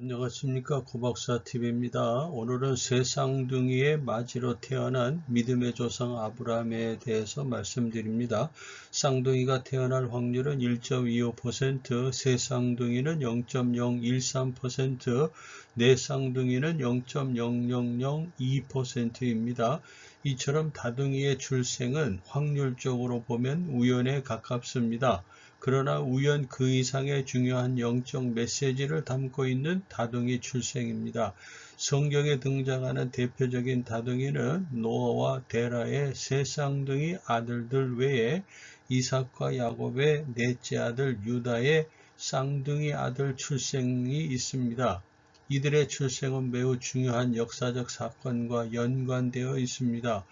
안녕하십니까, 고박사TV입니다. 오늘은 세 쌍둥이의 맞이로 태어난 믿음의 조상 아브라함에 대해서 말씀드립니다. 쌍둥이가 태어날 확률은 1.25%, 세 쌍둥이는 0.013%, 네 쌍둥이는 0.0002%입니다. 이처럼 다둥이의 출생은 확률적으로 보면 우연에 가깝습니다. 그러나 우연 그 이상의 중요한 영적 메시지를 담고 있는 다둥이 출생입니다. 성경에 등장하는 대표적인 다둥이는 노아와 데라의 세 쌍둥이 아들들 외에 이삭과 야곱의 넷째 아들 유다의 쌍둥이 아들 출생이 있습니다. 이들의 출생은 매우 중요한 역사적 사건과 연관되어 있습니다.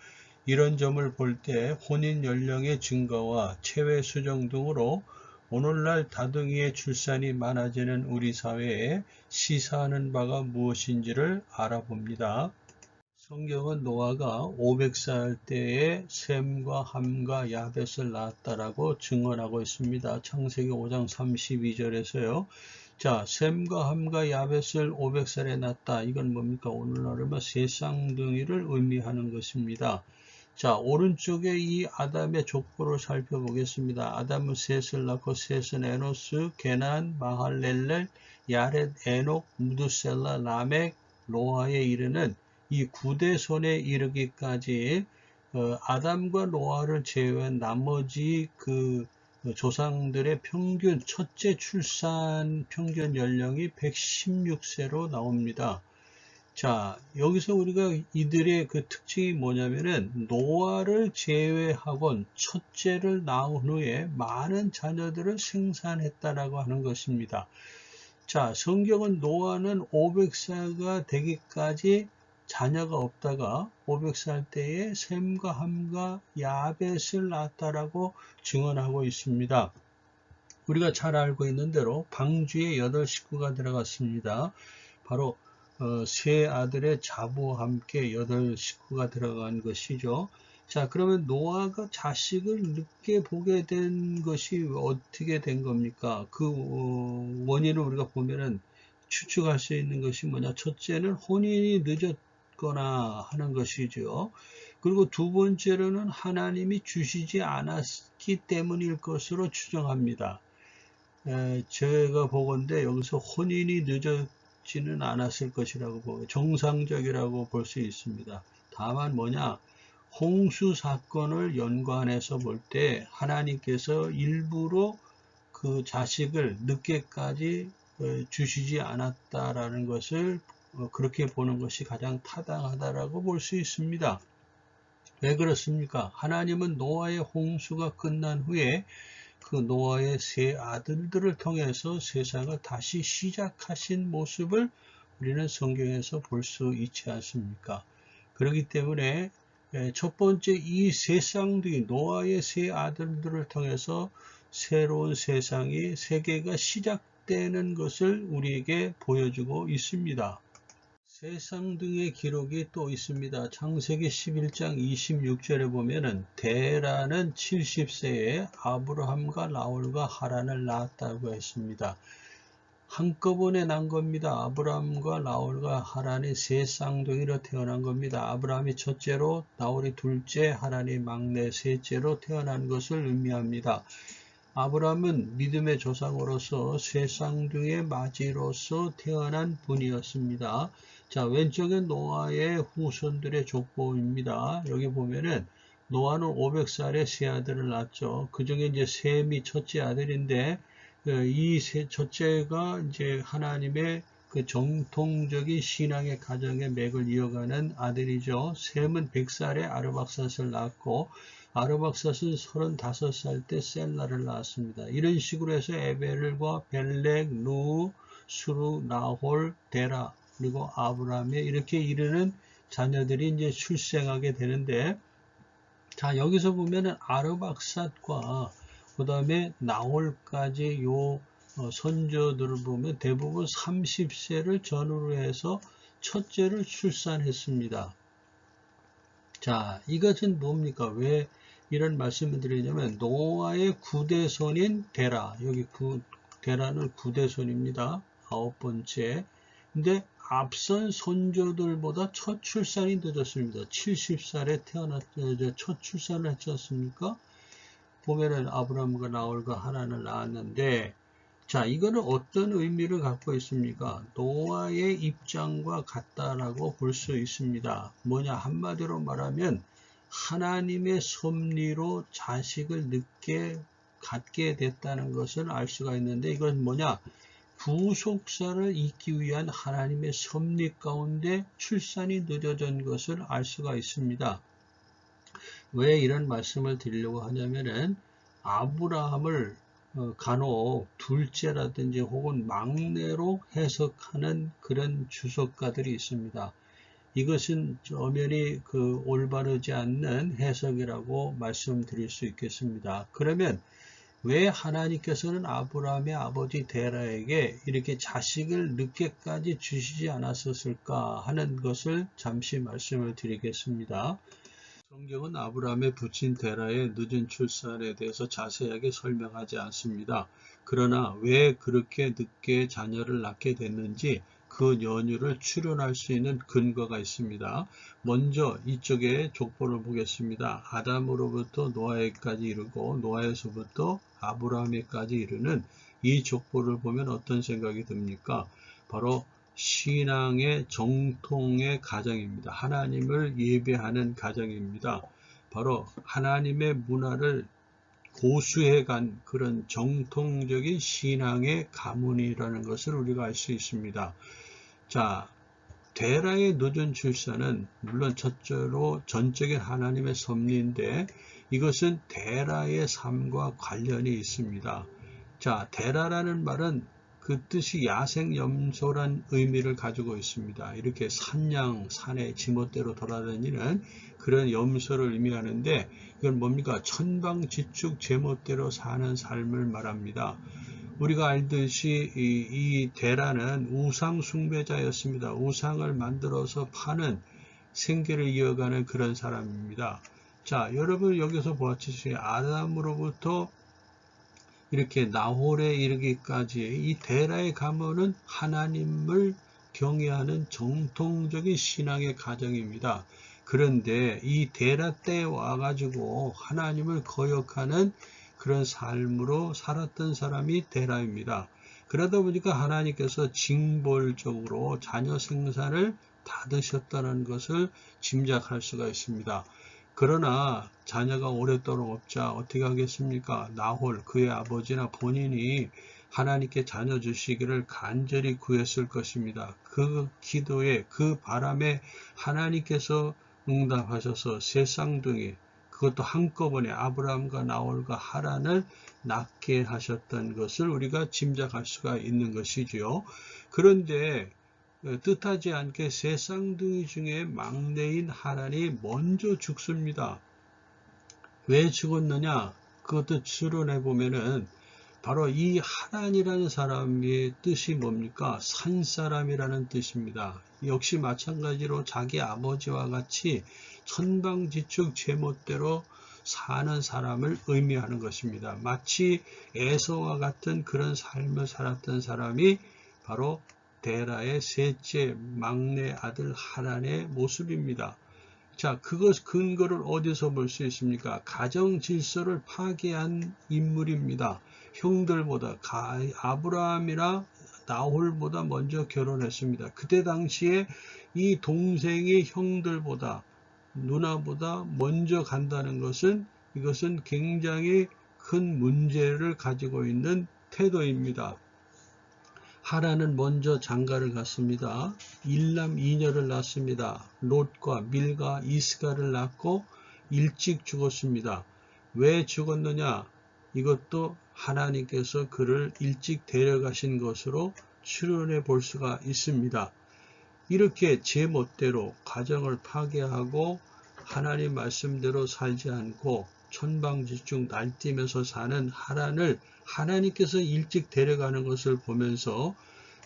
이런 점을 볼 때 혼인 연령의 증가와 체외 수정 등으로 오늘날 다둥이의 출산이 많아지는 우리 사회에 시사하는 바가 무엇인지를 알아봅니다. 성경은 노아가 500살 때에 셈과 함과 야벳을 낳았다라고 증언하고 있습니다. 창세기 5장 32절에서요. 자, 셈과 함과 야벳을 500살에 낳았다. 이건 뭡니까? 오늘날은 세 쌍둥이를 의미하는 것입니다. 자, 오른쪽에 이 아담의 족보를 살펴보겠습니다. 아담은 셋을 낳고 셋은 에노스, 게난, 마할렐렐, 야렛, 에녹, 무드셀라, 라멕, 노아에 이르는 이 9대손에 이르기까지 아담과 노아를 제외한 나머지 그 조상들의 평균 첫째 출산 평균 연령이 116세로 나옵니다. 자, 여기서 우리가 이들의 그 특징이 뭐냐면은 노아를 제외하곤 첫째를 낳은 후에 많은 자녀들을 생산했다라고 하는 것입니다. 자, 성경은 노아는 500세가 되기까지 자녀가 없다가 500살 때에 셈과 함과 야벳을 낳았다라고 증언하고 있습니다. 우리가 잘 알고 있는 대로 방주에 8식구가 들어갔습니다. 바로 세 아들의 자부와 함께 8식구가 들어간 것이죠. 자, 그러면 노아가 자식을 늦게 보게 된 것이 어떻게 된 겁니까? 그 원인을 우리가 보면은 추측할 수 있는 것이 뭐냐? 첫째는 혼인이 늦었거나 하는 것이죠. 그리고 두 번째로는 하나님이 주시지 않았기 때문일 것으로 추정합니다. 제가 보건대 여기서 혼인이 늦었지는 않았을 것이라고 보고 정상적이라고 볼 수 있습니다. 다만 뭐냐? 홍수 사건을 연관해서 볼 때 하나님께서 일부러 그 자식을 늦게까지 주시지 않았다라는 것을 그렇게 보는 것이 가장 타당하다라고 볼 수 있습니다. 왜 그렇습니까? 하나님은 노아의 홍수가 끝난 후에 그 노아의 세 아들들을 통해서 세상을 다시 시작하신 모습을 우리는 성경에서 볼 수 있지 않습니까? 그렇기 때문에 첫 번째 이 세 쌍둥이 노아의 세 아들들을 통해서 새로운 세상이 세계가 시작되는 것을 우리에게 보여주고 있습니다. 세 쌍둥이의 기록이 또 있습니다. 창세기 11장 26절에 보면은 데라는 70세에 아브라함과 라울과 하란을 낳았다고 했습니다. 한꺼번에 난 겁니다. 아브라함과 라울과 하란이 세 쌍둥이로 태어난 겁니다. 아브라함이 첫째로, 라울이 둘째, 하란이 막내, 셋째로 태어난 것을 의미합니다. 아브라함은 믿음의 조상으로서 세 쌍둥이의 맞이로서 태어난 분이었습니다. 자, 왼쪽은 노아의 후손들의 족보입니다. 여기 보면은 노아는 500살에 세 아들을 낳았죠. 그 중에 이제 셈이 첫째 아들인데 이 첫째가 이제 하나님의 그 정통적인 신앙의 가정의 맥을 이어가는 아들이죠. 셈은 100살에 아르박삿을 낳았고 아르박삿은 35살 때 셀라를 낳았습니다. 이런 식으로 해서 에벨과 벨렉, 루, 수루, 나홀, 데라 그리고 아브라함에 이렇게 이르는 자녀들이 이제 출생하게 되는데, 자, 여기서 보면은 아르박삿과 그 다음에 나홀까지 요 선조들을 보면 대부분 30세를 전후로 해서 첫째를 출산했습니다. 자, 이것은 뭡니까? 왜 이런 말씀을 드리냐면 노아의 9대손인 데라, 여기 데라는 9대손입니다. 9번째. 근데 앞선 손조들보다 첫 출산이 늦었습니다. 70살에 첫 출산을 했지 않습니까? 보면은 아브라함과 나홀과 하란을 낳았는데, 자, 이거는 어떤 의미를 갖고 있습니까? 노아의 입장과 같다라고 볼 수 있습니다. 뭐냐, 한마디로 말하면 하나님의 섭리로 자식을 늦게 갖게 됐다는 것을 알 수가 있는데, 이건 뭐냐, 부속사를 잇기 위한 하나님의 섭리 가운데 출산이 늦어진 것을 알 수가 있습니다. 왜 이런 말씀을 드리려고 하냐면은 아브라함을 간혹 둘째라든지 혹은 막내로 해석하는 그런 주석가들이 있습니다. 이것은 엄연히 올바르지 않는 해석이라고 말씀드릴 수 있겠습니다. 그러면 왜 하나님께서는 아브라함의 아버지 데라에게 이렇게 자식을 늦게까지 주시지 않았었을까 하는 것을 잠시 말씀을 드리겠습니다. 성경은 아브라함의 부친 데라의 늦은 출산에 대해서 자세하게 설명하지 않습니다. 그러나 왜 그렇게 늦게 자녀를 낳게 됐는지 그 연유를 추론할 수 있는 근거가 있습니다. 먼저 이쪽에 족보를 보겠습니다. 아담으로부터 노아에까지 이르고 노아에서부터 아브라함에까지 이르는 이 족보를 보면 어떤 생각이 듭니까? 바로 신앙의 정통의 가정입니다. 하나님을 예배하는 가정입니다. 바로 하나님의 문화를 고수해간 그런 정통적인 신앙의 가문이라는 것을 우리가 알 수 있습니다. 자, 데라의 늦은 출산은 물론 첫째로 전적인 하나님의 섭리인데 이것은 데라의 삶과 관련이 있습니다. 자, 데라라는 말은 그 뜻이 야생염소란 의미를 가지고 있습니다. 이렇게 산에 지멋대로 돌아다니는 그런 염소를 의미하는데 이건 뭡니까? 천방지축 제멋대로 사는 삶을 말합니다. 우리가 알듯이 이 데라는 우상 숭배자였습니다. 우상을 만들어서 파는 생계를 이어가는 그런 사람입니다. 자, 여러분 여기서 보았듯이 아담으로부터 이렇게 나홀에 이르기까지 이 데라의 가문은 하나님을 경외하는 정통적인 신앙의 가정입니다. 그런데 이 데라 때에 와가지고 하나님을 거역하는 그런 삶으로 살았던 사람이 데라입니다. 그러다 보니까 하나님께서 징벌적으로 자녀 생산을 닫으셨다는 것을 짐작할 수가 있습니다. 그러나 자녀가 오랫도록 없자 어떻게 하겠습니까? 나홀 그의 아버지나 본인이 하나님께 자녀 주시기를 간절히 구했을 것입니다. 그 기도에 그 바람에 하나님께서 응답하셔서 세 쌍둥이 그것도 한꺼번에 아브라함과 나홀과 하란을 낳게 하셨던 것을 우리가 짐작할 수가 있는 것이지요. 그런데 뜻하지 않게 세 쌍둥이 중에 막내인 하란이 먼저 죽습니다. 왜 죽었느냐? 그것도 추론해 보면은 바로 이 하란이라는 사람의 뜻이 뭡니까? 산사람이라는 뜻입니다. 역시 마찬가지로 자기 아버지와 같이 천방지축 제멋대로 사는 사람을 의미하는 것입니다. 마치 에서와 같은 그런 삶을 살았던 사람이 바로 데라의 셋째 막내 아들 하란의 모습입니다. 자, 그것 근거를 어디서 볼 수 있습니까? 가정 질서를 파괴한 인물입니다. 형들보다 아브라함이나 나홀보다 먼저 결혼했습니다. 그때 당시에 이 동생이 형들보다 누나보다 먼저 간다는 것은 이것은 굉장히 큰 문제를 가지고 있는 태도입니다. 하란은 먼저 장가를 갔습니다. 일남 이녀를 낳습니다. 롯과 밀과 이스가를 낳고 일찍 죽었습니다. 왜 죽었느냐? 이것도 하나님께서 그를 일찍 데려가신 것으로 추론해 볼 수가 있습니다. 이렇게 제멋대로 가정을 파괴하고 하나님 말씀대로 살지 않고 천방지축 날뛰면서 사는 하란을 하나님께서 일찍 데려가는 것을 보면서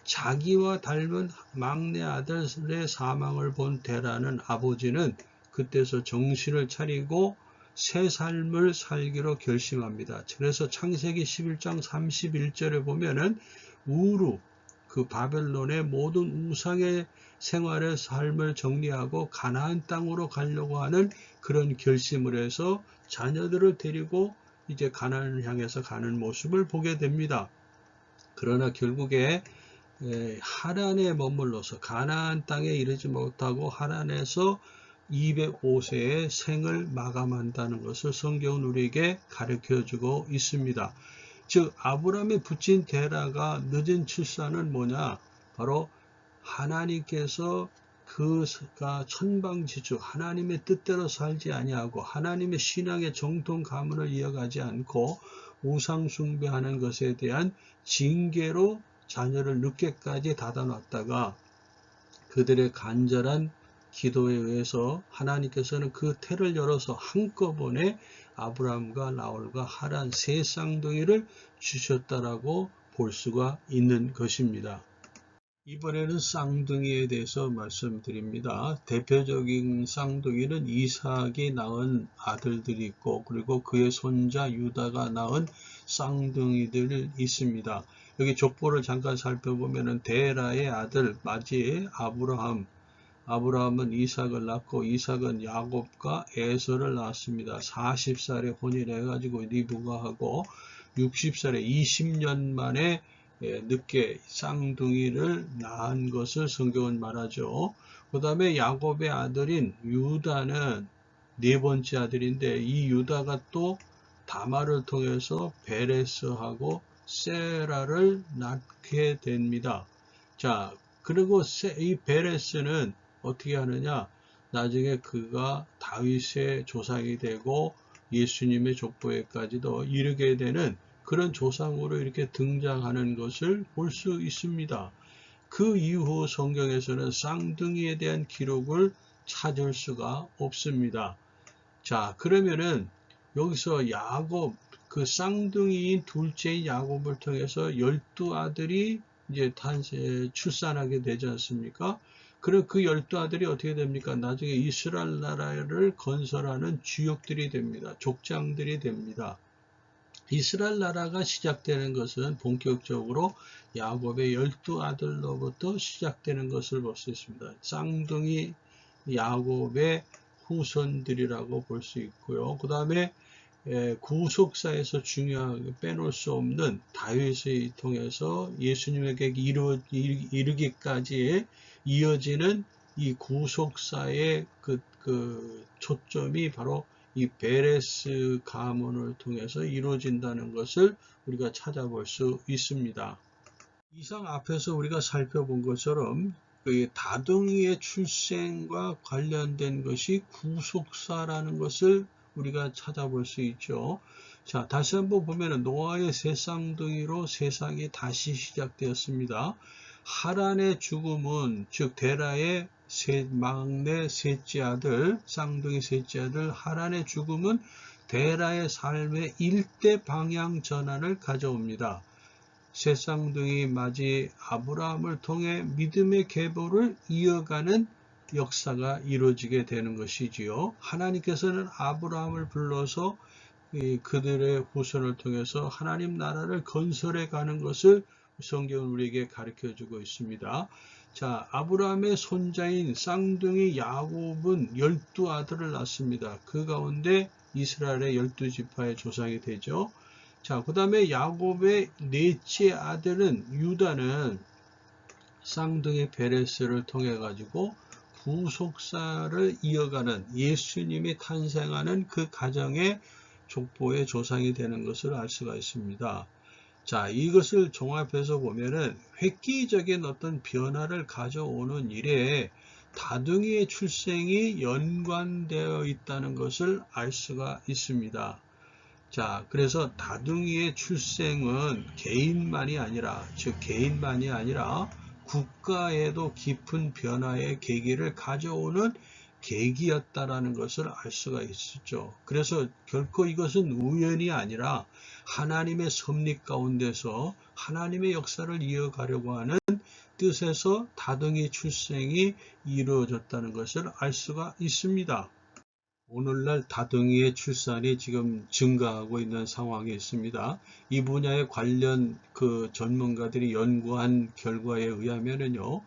자기와 닮은 막내 아들의 사망을 본 데라는 아버지는 그때서 정신을 차리고 새 삶을 살기로 결심합니다. 그래서 창세기 11장 31절에 보면은 우루 그 바벨론의 모든 우상의 생활의 삶을 정리하고 가나안 땅으로 가려고 하는 그런 결심을 해서 자녀들을 데리고 이제 가나안을 향해서 가는 모습을 보게 됩니다. 그러나 결국에 하란에 머물러서 가나안 땅에 이르지 못하고 하란에서 205세의 생을 마감한다는 것을 성경은 우리에게 가르쳐주고 있습니다. 즉 아브라함의 부친 데라가 늦은 출산은 뭐냐? 바로 하나님께서 그가 천방지축 하나님의 뜻대로 살지 아니하고 하나님의 신앙의 정통 가문을 이어가지 않고 우상 숭배하는 것에 대한 징계로 자녀를 늦게까지 닫아놨다가 그들의 간절한 기도에 의해서 하나님께서는 그 태를 열어서 한꺼번에 아브라함과 나홀과 하란 세 쌍둥이를 주셨다라고 볼 수가 있는 것입니다. 이번에는 쌍둥이에 대해서 말씀드립니다. 대표적인 쌍둥이는 이삭이 낳은 아들들이 있고 그리고 그의 손자 유다가 낳은 쌍둥이들이 있습니다. 여기 족보를 잠깐 살펴보면 데라의 아들 마지의 아브라함은 이삭을 낳고 이삭은 야곱과 에서를 낳았습니다. 40살에 혼인해가지고 리브가하고 60살에 20년 만에 늦게 쌍둥이를 낳은 것을 성경은 말하죠. 그 다음에 야곱의 아들인 유다는 네 번째 아들인데 이 유다가 또 다말을 통해서 베레스하고 세라를 낳게 됩니다. 자, 그리고 이 베레스는 어떻게 하느냐? 나중에 그가 다윗의 조상이 되고 예수님의 족보에까지도 이르게 되는 그런 조상으로 이렇게 등장하는 것을 볼 수 있습니다. 그 이후 성경에서는 쌍둥이에 대한 기록을 찾을 수가 없습니다. 자, 그러면은 여기서 야곱, 그 쌍둥이인 둘째인 야곱을 통해서 12아들이 이제 출산하게 되지 않습니까? 그럼 그 12아들이 어떻게 됩니까? 나중에 이스라엘 나라를 건설하는 주역들이 됩니다. 족장들이 됩니다. 이스라엘 나라가 시작되는 것은 본격적으로 야곱의 12아들로부터 시작되는 것을 볼 수 있습니다. 쌍둥이 야곱의 후손들이라고 볼 수 있고요. 그 다음에 구속사에서 중요하게 빼놓을 수 없는 다윗을 통해서 예수님에게 이르기까지 이어지는 이 구속사의 그 초점이 바로 이 베레스 가문을 통해서 이루어진다는 것을 우리가 찾아볼 수 있습니다. 이상 앞에서 우리가 살펴본 것처럼 그 다둥이의 출생과 관련된 것이 구속사라는 것을 우리가 찾아볼 수 있죠. 자, 다시 한번 보면 노아의 세 쌍둥이로 세상이 다시 시작되었습니다. 하란의 죽음은 즉 데라의 막내 셋째 아들, 쌍둥이 셋째 아들 하란의 죽음은 데라의 삶의 일대 방향 전환을 가져옵니다. 세 쌍둥이 맞이 아브라함을 통해 믿음의 계보를 이어가는 역사가 이루어지게 되는 것이지요. 하나님께서는 아브라함을 불러서 그들의 후손을 통해서 하나님 나라를 건설해 가는 것을 성경은 우리에게 가르쳐주고 있습니다. 자, 아브라함의 손자인 쌍둥이 야곱은 12아들을 낳습니다. 그 가운데 이스라엘의 12지파의 조상이 되죠. 자, 그 다음에 야곱의 넷째 아들은 유다는 쌍둥이 베레스를 통해 가지고 구속사를 이어가는 예수님이 탄생하는 그 가정의 족보의 조상이 되는 것을 알 수가 있습니다. 자, 이것을 종합해서 보면은 획기적인 어떤 변화를 가져오는 일에 다둥이의 출생이 연관되어 있다는 것을 알 수가 있습니다. 자, 그래서 다둥이의 출생은 개인만이 아니라 국가에도 깊은 변화의 계기를 가져오는 계기였다라는 것을 알 수가 있었죠. 그래서 결코 이것은 우연이 아니라 하나님의 섭리 가운데서 하나님의 역사를 이어가려고 하는 뜻에서 다둥이 출생이 이루어졌다는 것을 알 수가 있습니다. 오늘날 다둥이의 출산이 지금 증가하고 있는 상황이 있습니다. 이 분야에 관련 그 전문가들이 연구한 결과에 의하면은요,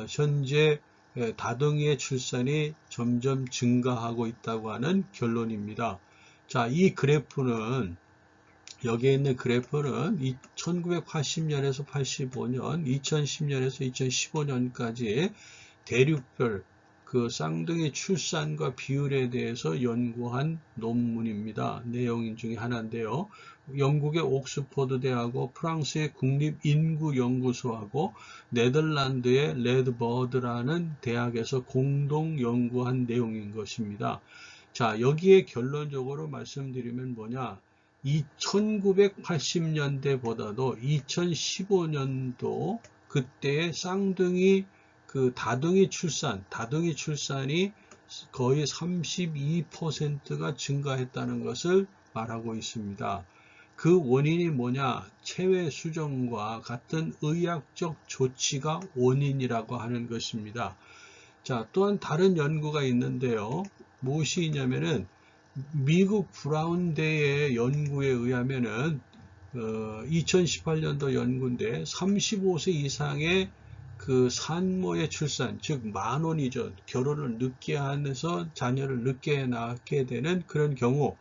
현재 다둥이의 출산이 점점 증가하고 있다고 하는 결론입니다. 자, 이 그래프는 여기에 있는 그래프는 1980년에서 85년, 2010년에서 2015년까지 대륙별 그 쌍둥이 출산과 비율에 대해서 연구한 논문입니다. 내용 중에 하나인데요. 영국의 옥스퍼드 대학하고 프랑스의 국립인구연구소하고 네덜란드의 레드버드라는 대학에서 공동 연구한 내용인 것입니다. 자, 여기에 결론적으로 말씀드리면 뭐냐? 1980년대보다도 2015년도 그때의 쌍둥이 그 다둥이 출산이 거의 32%가 증가했다는 것을 말하고 있습니다. 그 원인이 뭐냐? 체외 수정과 같은 의학적 조치가 원인이라고 하는 것입니다. 자, 또한 다른 연구가 있는데요. 무엇이 있냐면은 미국 브라운대의 연구에 의하면은 2018년도 연구인데 35세 이상의 그 산모의 출산, 즉 만혼이죠. 결혼을 늦게 하면서 자녀를 늦게 낳게 되는 그런 경우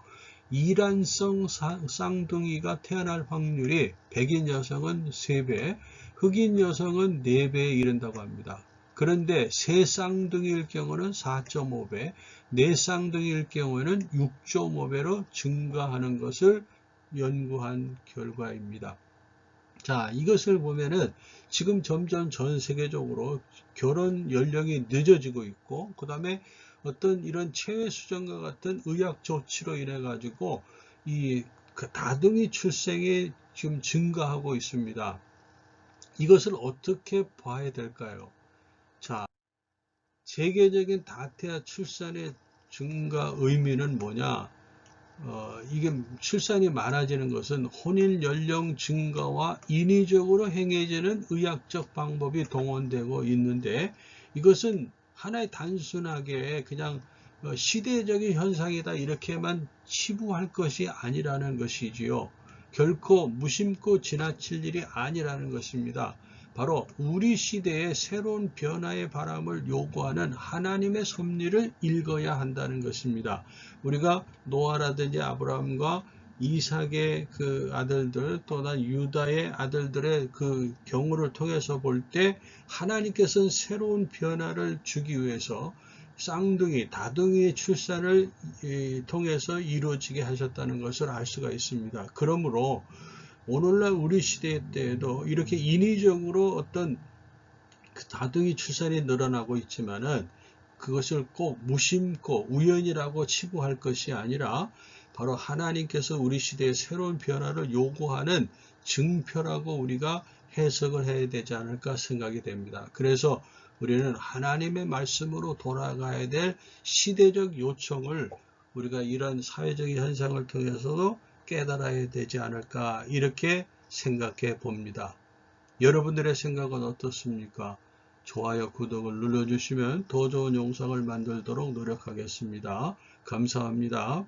이란성 쌍둥이가 태어날 확률이 백인 여성은 3배, 흑인 여성은 4배에 이른다고 합니다. 그런데 세 쌍둥이일 경우는 4.5배, 네 쌍둥이일 경우에는 6.5배로 증가하는 것을 연구한 결과입니다. 자, 이것을 보면은 지금 점점 전 세계적으로 결혼 연령이 늦어지고 있고, 그 다음에 어떤 이런 체외 수정과 같은 의학 조치로 인해 가지고 이 다둥이 출생이 지금 증가하고 있습니다. 이것을 어떻게 봐야 될까요? 자, 세계적인 다태아 출산의 증가 의미는 뭐냐? 이게 출산이 많아지는 것은 혼인 연령 증가와 인위적으로 행해지는 의학적 방법이 동원되고 있는데 이것은 하나의 단순하게 그냥 시대적인 현상이다 이렇게만 치부할 것이 아니라는 것이지요. 결코 무심코 지나칠 일이 아니라는 것입니다. 바로 우리 시대의 새로운 변화의 바람을 요구하는 하나님의 섭리를 읽어야 한다는 것입니다. 우리가 노아라든지 아브라함과 이삭의 그 아들들 또는 유다의 아들들의 그 경우를 통해서 볼 때 하나님께서는 새로운 변화를 주기 위해서 쌍둥이, 다둥이의 출산을 통해서 이루어지게 하셨다는 것을 알 수가 있습니다. 그러므로 오늘날 우리 시대 때에도 이렇게 인위적으로 어떤 다둥이 출산이 늘어나고 있지만은 그것을 꼭 무심코 우연이라고 치부할 것이 아니라 바로 하나님께서 우리 시대의 새로운 변화를 요구하는 증표라고 우리가 해석을 해야 되지 않을까 생각이 됩니다. 그래서 우리는 하나님의 말씀으로 돌아가야 될 시대적 요청을 우리가 이런 사회적인 현상을 통해서도 깨달아야 되지 않을까 이렇게 생각해 봅니다. 여러분들의 생각은 어떻습니까? 좋아요, 구독을 눌러주시면 더 좋은 영상을 만들도록 노력하겠습니다. 감사합니다.